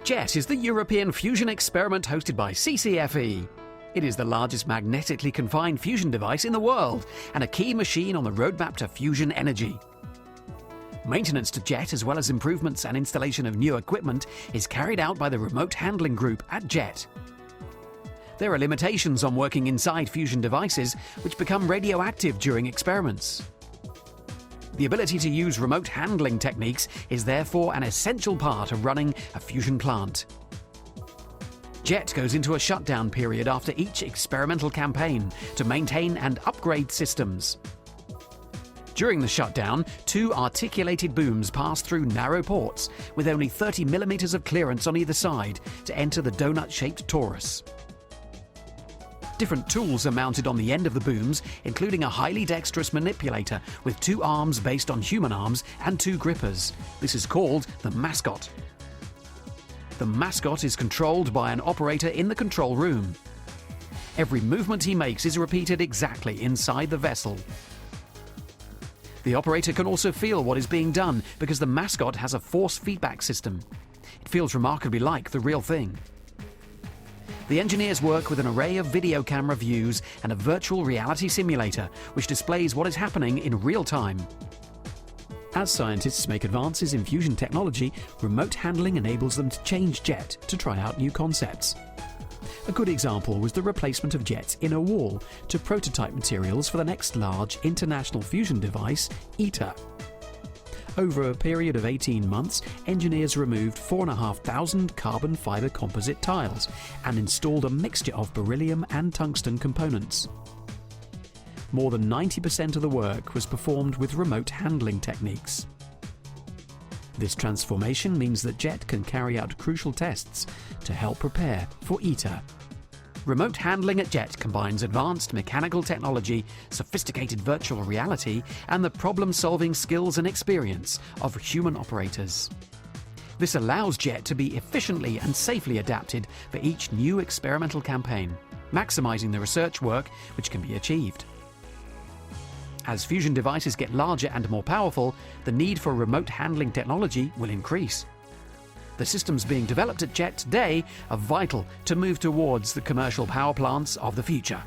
JET is the European fusion experiment hosted by CCFE. It is the largest magnetically confined fusion device in the world and a key machine on the roadmap to fusion energy. Maintenance to JET, as well as improvements and installation of new equipment, is carried out by the remote handling group at JET. There are limitations on working inside fusion devices, which become radioactive during experiments. The ability to use remote handling techniques is therefore an essential part of running a fusion plant. JET goes into a shutdown period after each experimental campaign to maintain and upgrade systems. During the shutdown, 2 articulated booms pass through narrow ports with only 30 millimeters of clearance on either side to enter the donut-shaped torus. Different tools are mounted on the end of the booms, including a highly dexterous manipulator with 2 arms based on human arms and 2 grippers. This is called the MASCOT. The MASCOT is controlled by an operator in the control room. Every movement he makes is repeated exactly inside the vessel. The operator can also feel what is being done because the MASCOT has a force feedback system. It feels remarkably like the real thing. The engineers work with an array of video camera views and a virtual reality simulator which displays what is happening in real time. As scientists make advances in fusion technology, remote handling enables them to change JET to try out new concepts. A good example was the replacement of JET's inner wall to prototype materials for the next large international fusion device, ITER. Over a period of 18 months, engineers removed 4,500 carbon fibre composite tiles and installed a mixture of beryllium and tungsten components. More than 90% of the work was performed with remote handling techniques. This transformation means that JET can carry out crucial tests to help prepare for ITER. Remote handling at JET combines advanced mechanical technology, sophisticated virtual reality, and the problem-solving skills and experience of human operators. This allows JET to be efficiently and safely adapted for each new experimental campaign, maximising the research work which can be achieved. As fusion devices get larger and more powerful, the need for remote handling technology will increase. The systems being developed at JET today are vital to move towards the commercial power plants of the future.